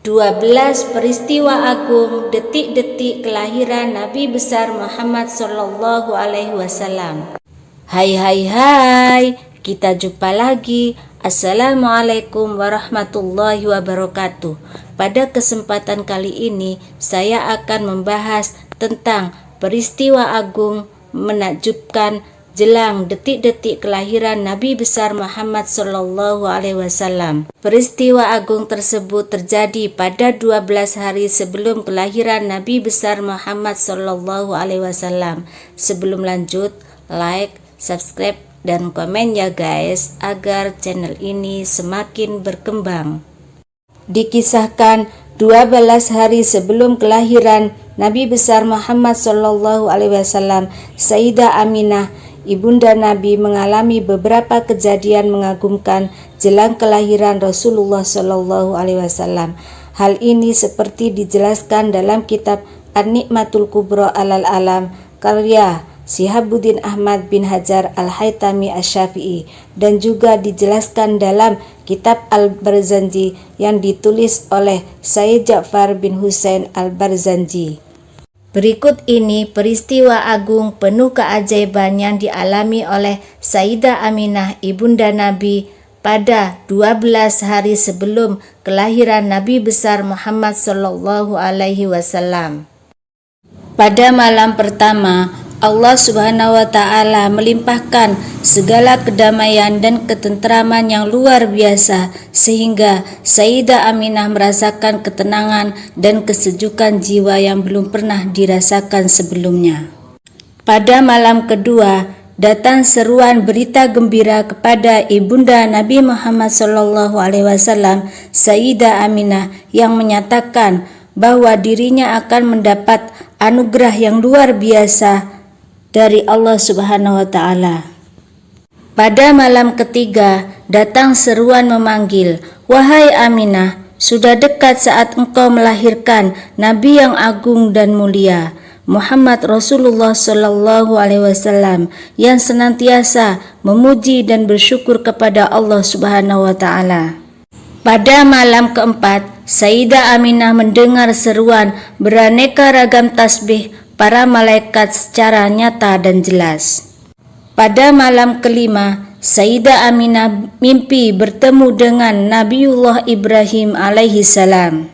12 peristiwa agung detik-detik kelahiran Nabi besar Muhammad Sallallahu Alaihi Wasallam. Hai, kita jumpa lagi. Assalamualaikum warahmatullahi wabarakatuh. Pada kesempatan kali ini saya akan membahas tentang peristiwa agung menakjubkan jelang detik-detik kelahiran Nabi besar Muhammad Sallallahu Alaihi Wasallam. Peristiwa agung tersebut terjadi pada 12 hari sebelum kelahiran Nabi besar Muhammad Sallallahu Alaihi Wasallam. Sebelum lanjut, like, subscribe, dan komen ya guys, agar channel ini semakin berkembang. Dikisahkan 12 hari sebelum kelahiran Nabi besar Muhammad Sallallahu Alaihi Wasallam, Sayyidah Aminah ibunda Nabi mengalami beberapa kejadian mengagumkan jelang kelahiran Rasulullah Sallallahu Alaihi Wasallam. Hal ini seperti dijelaskan dalam kitab An-Ni'matul Kubra Alal Alam karya Syihabuddin Ahmad bin Hajar Al-Haytami Asy-Syafi'i, dan juga dijelaskan dalam kitab Al-Barzanji yang ditulis oleh Sayyid Ja'far bin Husain Al-Barzanji. Berikut ini peristiwa agung penuh keajaiban yang dialami oleh Sayyidah Aminah ibunda Nabi pada 12 hari sebelum kelahiran Nabi besar Muhammad Sallallahu Alaihi Wasallam. Pada malam pertama, Allah Subhanahu wa Ta'ala melimpahkan segala kedamaian dan ketentraman yang luar biasa, sehingga Sayyidah Aminah merasakan ketenangan dan kesejukan jiwa yang belum pernah dirasakan sebelumnya. Pada malam kedua, datang seruan berita gembira kepada ibunda Nabi Muhammad SAW, Sayyidah Aminah, yang menyatakan bahwa dirinya akan mendapat anugerah yang luar biasa dari Allah Subhanahu wa Ta'ala. Pada malam ketiga, datang seruan memanggil, "Wahai Aminah, sudah dekat saat engkau melahirkan Nabi yang agung dan mulia, Muhammad Rasulullah Sallallahu Alaihi Wasallam, yang senantiasa memuji dan bersyukur kepada Allah Subhanahu wa Ta'ala." Pada malam keempat, Sayyidah Aminah mendengar seruan beraneka ragam tasbih para malaikat secara nyata dan jelas. Pada malam kelima, Sayyidah Aminah mimpi bertemu dengan Nabiullah Ibrahim alaihi salam.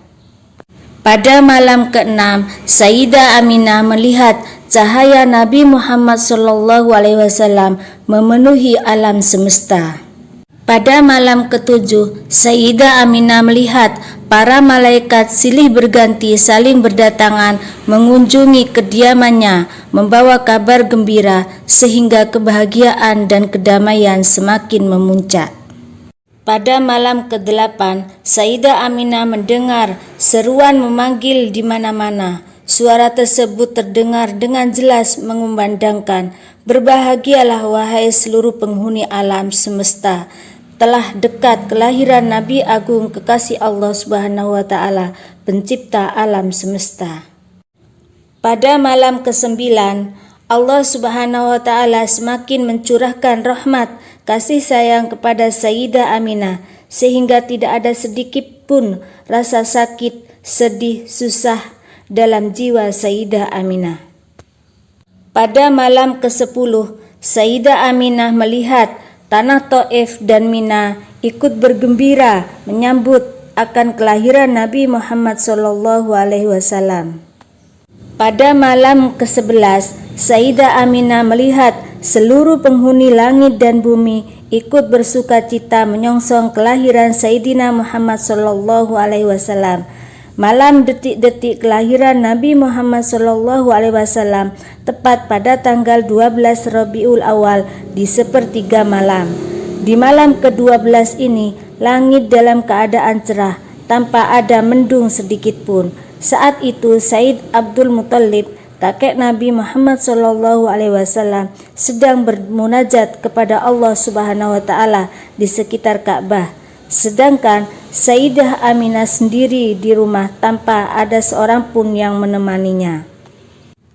Pada malam keenam, Sayyidah Aminah melihat cahaya Nabi Muhammad Sallallahu Alaihi Wasallam memenuhi alam semesta. Pada malam ketujuh, Sayyidah Aminah melihat para malaikat silih berganti saling berdatangan mengunjungi kediamannya, membawa kabar gembira, sehingga kebahagiaan dan kedamaian semakin memuncak. Pada malam ke-8, Sayyidah Aminah mendengar seruan memanggil di mana-mana. Suara tersebut terdengar dengan jelas mengumandangkan, "Berbahagialah wahai seluruh penghuni alam semesta, telah dekat kelahiran Nabi Agung kekasih Allah Subhanahu wa Ta'ala, pencipta alam semesta." Pada malam ke-9, Allah Subhanahu wa Ta'ala semakin mencurahkan rahmat kasih sayang kepada Sayyidah Aminah, sehingga tidak ada sedikit pun rasa sakit, sedih, susah dalam jiwa Sayyidah Aminah. Pada malam ke-10, Sayyidah Aminah melihat tanah Taif dan Mina ikut bergembira menyambut akan kelahiran Nabi Muhammad Sallallahu Alaihi Wasallam. Pada malam ke-11, Sayyidah Aminah melihat seluruh penghuni langit dan bumi ikut bersuka cita menyongsong kelahiran Sayyidina Muhammad Sallallahu Alaihi Wasallam. Malam detik-detik kelahiran Nabi Muhammad Sallallahu Alaihi Wasallam tepat pada tanggal 12 Rabiul Awal di sepertiga malam. Di malam ke-12 ini, langit dalam keadaan cerah tanpa ada mendung sedikit pun. Saat itu Said Abdul Muthalib, kakek Nabi Muhammad Sallallahu Alaihi Wasallam, sedang bermunajat kepada Allah Subhanahu wa Ta'ala di sekitar Ka'bah. Sedangkan Sayyidah Aminah sendiri di rumah tanpa ada seorang pun yang menemaninya.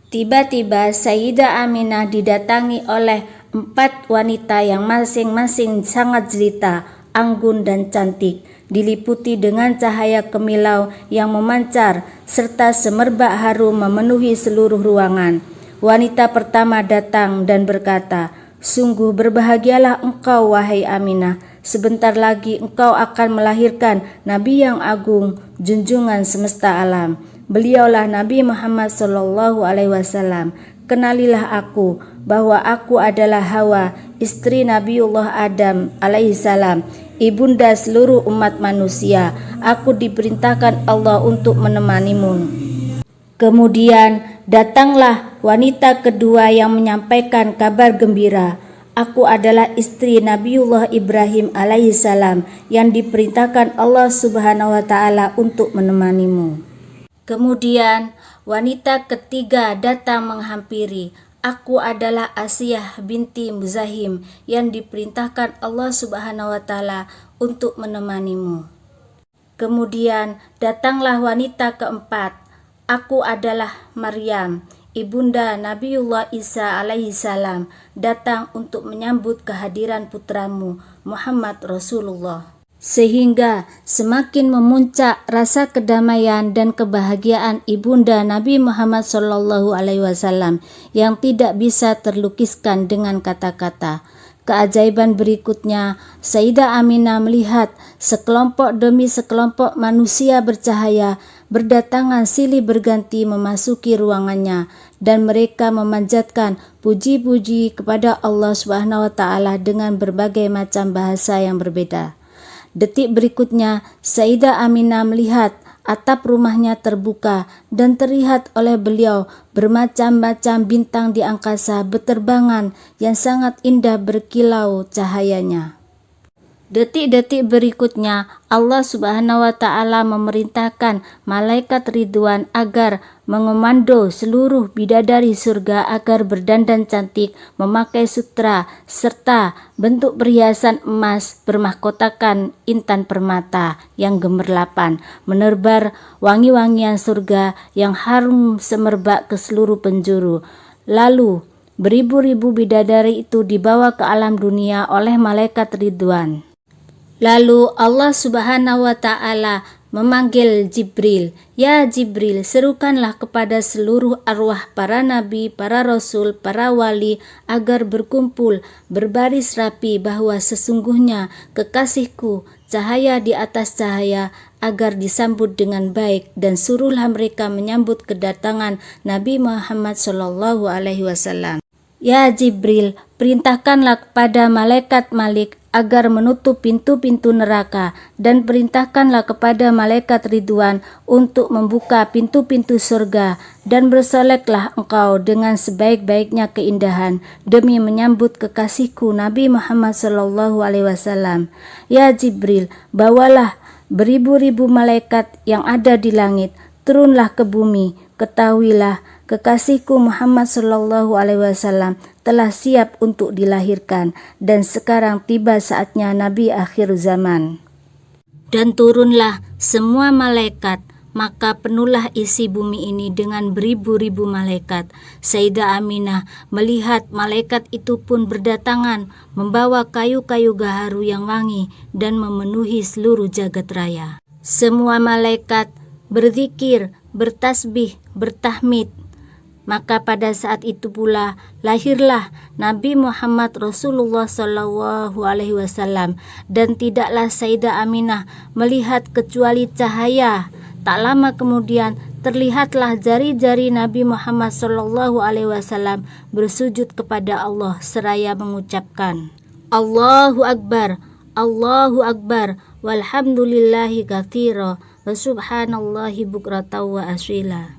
Tiba-tiba Sayyidah Aminah didatangi oleh 4 wanita yang masing-masing sangat jelita, anggun dan cantik. diliputi dengan cahaya kemilau yang memancar serta semerbak harum memenuhi seluruh ruangan. Wanita pertama datang dan berkata, "Sungguh berbahagialah engkau wahai Aminah, sebentar lagi engkau akan melahirkan Nabi yang agung, junjungan semesta alam. Beliaulah Nabi Muhammad SAW. Kenalilah aku bahwa aku adalah Hawa, istri Nabiullah Adam alaihissalam, ibunda seluruh umat manusia. Aku diperintahkan Allah untuk menemanimu." Kemudian datanglah wanita kedua yang menyampaikan kabar gembira. "Aku adalah istri Nabiullah Ibrahim alaihissalam yang diperintahkan Allah Subhanahu wa taala untuk menemanimu." Kemudian wanita ketiga datang menghampiri. "Aku adalah Asiyah binti Muzahim yang diperintahkan Allah Subhanahu wa taala untuk menemanimu." Kemudian datanglah wanita keempat. "Aku adalah Maryam, ibunda Nabiullah Isa alaihissalam, datang untuk menyambut kehadiran putramu Muhammad Rasulullah." Sehingga semakin memuncak rasa kedamaian dan kebahagiaan ibunda Nabi Muhammad SAW yang tidak bisa terlukiskan dengan kata-kata. Keajaiban berikutnya, Sayyidah Aminah melihat sekelompok demi sekelompok manusia bercahaya berdatangan silih berganti memasuki ruangannya, dan mereka memanjatkan puji-puji kepada Allah Subhanahu wa taala dengan berbagai macam bahasa yang berbeda. Detik berikutnya, Sayyidah Aminah melihat atap rumahnya terbuka dan terlihat oleh beliau bermacam-macam bintang di angkasa berterbangan yang sangat indah berkilau cahayanya. Detik-detik berikutnya, Allah Subhanahu wa taala memerintahkan malaikat Ridwan agar mengomando seluruh bidadari surga agar berdandan cantik, memakai sutra serta bentuk perhiasan emas bermahkotakan intan permata yang gemerlapan, menebar wangi-wangian surga yang harum semerbak ke seluruh penjuru. Lalu beribu-ribu bidadari itu dibawa ke alam dunia oleh malaikat Ridwan. Lalu Allah Subhanahu wa taala memanggil Jibril. "Ya Jibril, serukanlah kepada seluruh arwah para nabi, para rasul, para wali agar berkumpul berbaris rapi bahwa sesungguhnya kekasihku cahaya di atas cahaya, agar disambut dengan baik, dan suruhlah mereka menyambut kedatangan Nabi Muhammad SAW. Ya Jibril, perintahkanlah kepada malaikat Malik agar menutup pintu-pintu neraka, dan perintahkanlah kepada malaikat Ridwan untuk membuka pintu-pintu surga, dan bersoleklah engkau dengan sebaik-baiknya keindahan demi menyambut kekasihku Nabi Muhammad SAW. Ya Jibril, bawalah beribu-ribu malaikat yang ada di langit, turunlah ke bumi, ketahuilah kekasihku Muhammad SAW telah siap untuk dilahirkan, dan sekarang tiba saatnya Nabi akhir zaman. Dan turunlah semua malaikat, maka penuhlah isi bumi ini dengan beribu-ribu malaikat. Sayyidah Aminah melihat malaikat itu pun berdatangan membawa kayu-kayu gaharu yang wangi dan memenuhi seluruh jagat raya. Semua malaikat berzikir, bertasbih, bertahmid. Maka pada saat itu pula lahirlah Nabi Muhammad Rasulullah SAW, dan tidaklah Sayyidah Aminah melihat kecuali cahaya. Tak lama kemudian terlihatlah jari-jari Nabi Muhammad SAW bersujud kepada Allah seraya mengucapkan, Allahu Akbar, Allahu Akbar, walhamdulillahi katsira, wa subhanallahi bukratan wa asila.